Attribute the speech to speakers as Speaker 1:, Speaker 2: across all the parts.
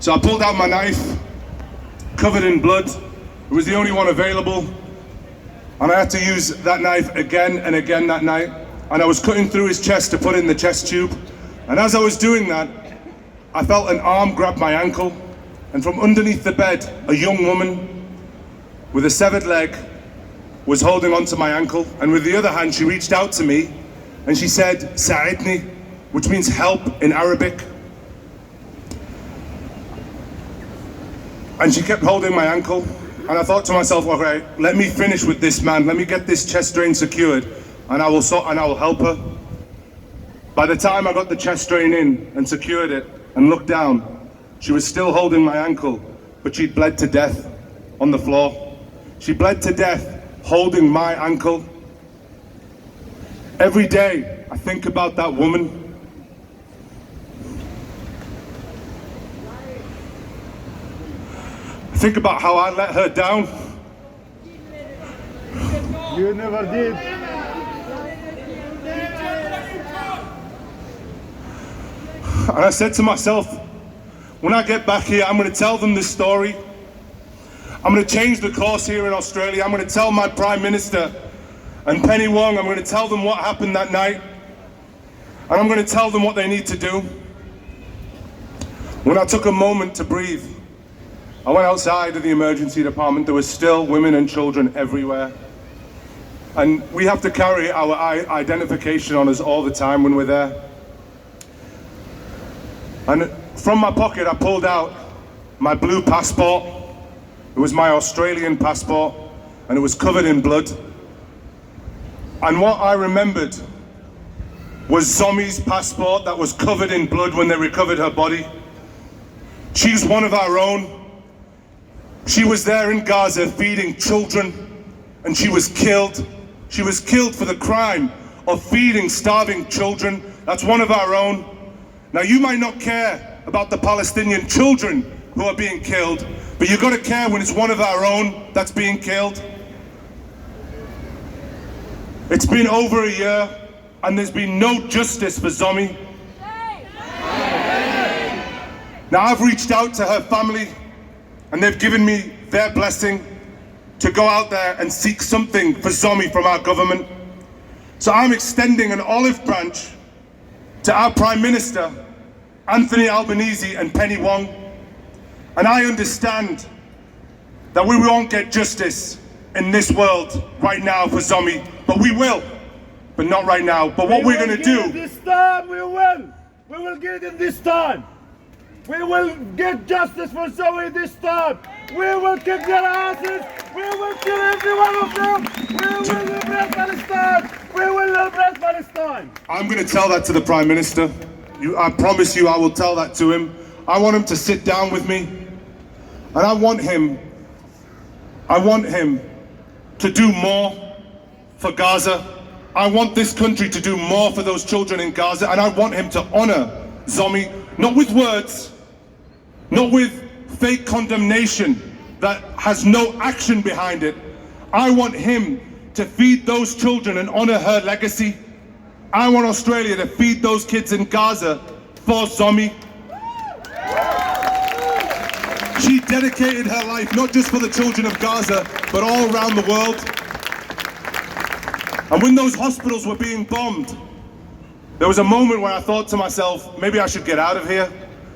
Speaker 1: So I pulled out my knife, covered in blood. It was the only one available. And I had to use that knife again and again that night. And I was cutting through his chest to put in the chest tube. And as I was doing that, I felt an arm grab my ankle. And from underneath the bed, a young woman with a severed leg was holding onto my ankle. And with the other hand, she reached out to me and she said, "Sa'idni," which means help in Arabic. And she kept holding my ankle. And I thought to myself, okay, let me finish with this man. Let me get this chest drain secured, and I will help her. By the time I got the chest drain in and secured it and looked down, she was still holding my ankle, but she'd bled to death on the floor. She bled to death holding my ankle. Every day I think about that woman. Think about how I let her down.
Speaker 2: You never did.
Speaker 1: And I said to myself, when I get back here, I'm going to tell them this story. I'm going to change the course here in Australia. I'm going to tell my Prime Minister and Penny Wong, I'm going to tell them what happened that night. And I'm going to tell them what they need to do. When I took a moment to breathe, I went outside of the emergency department. There were still women and children everywhere. And we have to carry our identification on us all the time when we're there. And from my pocket, I pulled out my blue passport. It was my Australian passport, and it was covered in blood. And what I remembered was Zomi's passport that was covered in blood when they recovered her body. She's one of our own. She was there in Gaza feeding children, and she was killed. She was killed for the crime of feeding starving children. That's one of our own. Now, you might not care about the Palestinian children who are being killed, but you've got to care when it's one of our own that's being killed. It's been over a year, and there's been no justice for Zomi. Now, I've reached out to her family, and they've given me their blessing to go out there and seek something for Zomi from our government. So I'm extending an olive branch to our Prime Minister, Anthony Albanese and Penny Wong. And I understand that we won't get justice in this world right now for Zomi, but we will, but not right now. But what we're going to do...
Speaker 2: This time we will. We will get it this time. We will get justice for Zomi this time. We will kick their asses. We will kill every one of them. We will liberate Palestine. We will liberate Palestine.
Speaker 1: I'm going to tell that to the Prime Minister. I promise you I will tell that to him. I want him to sit down with me. And I want him to do more for Gaza. I want this country to do more for those children in Gaza. And I want him to honor Zomi, not with words, not with fake condemnation that has no action behind it. I want him to feed those children and honor her legacy. I want Australia to feed those kids in Gaza for Zomi. She dedicated her life not just for the children of Gaza, but all around the world. And when those hospitals were being bombed, there was a moment where I thought to myself, maybe I should get out of here.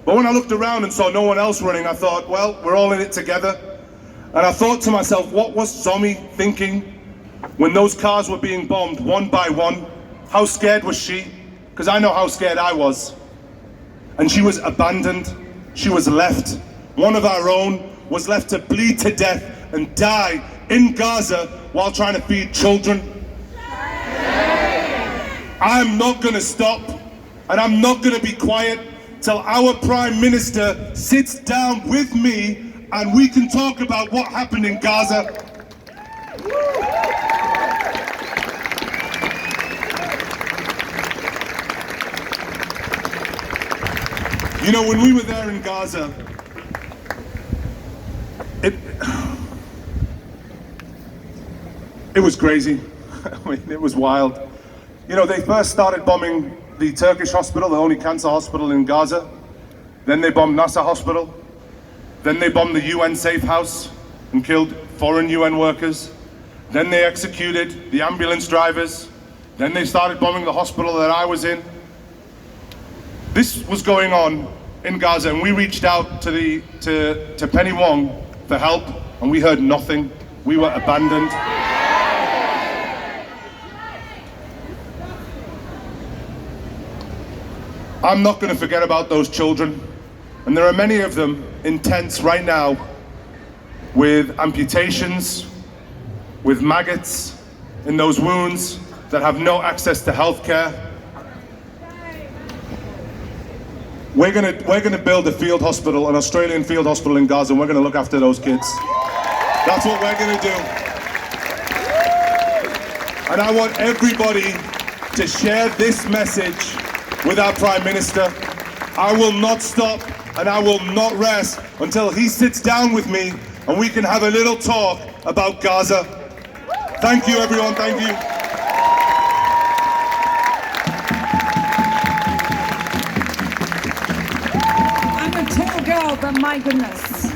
Speaker 1: But when I looked around and saw no one else running, I thought, well, we're all in it together. And I thought to myself, what was Zomi thinking when those cars were being bombed one by one? How scared was she? Because I know how scared I was. And she was abandoned. She was left. One of our own was left to bleed to death and die in Gaza while trying to feed children. I'm not going to stop, and I'm not going to be quiet till our Prime Minister sits down with me and we can talk about what happened in Gaza. You know, when we were there in Gaza, it was crazy. I mean, it was wild. You know, they first started bombing the Turkish hospital, the only cancer hospital in Gaza. Then they bombed Nasser Hospital. Then they bombed the UN safe house and killed foreign UN workers. Then they executed the ambulance drivers. Then they started bombing the hospital that I was in. This was going on in Gaza, and we reached out to Penny Wong for help, and we heard nothing. We were abandoned. I'm not going to forget about those children, and there are many of them in tents right now with amputations, with maggots in those wounds that have no access to health care. We're gonna build a field hospital, an Australian field hospital in Gaza, and we're gonna look after those kids. That's what we're gonna do. And I want everybody to share this message with our Prime Minister. I will not stop and I will not rest until he sits down with me and we can have a little talk about Gaza. Thank you, everyone. Thank you.
Speaker 3: I'm a tall girl, but my goodness.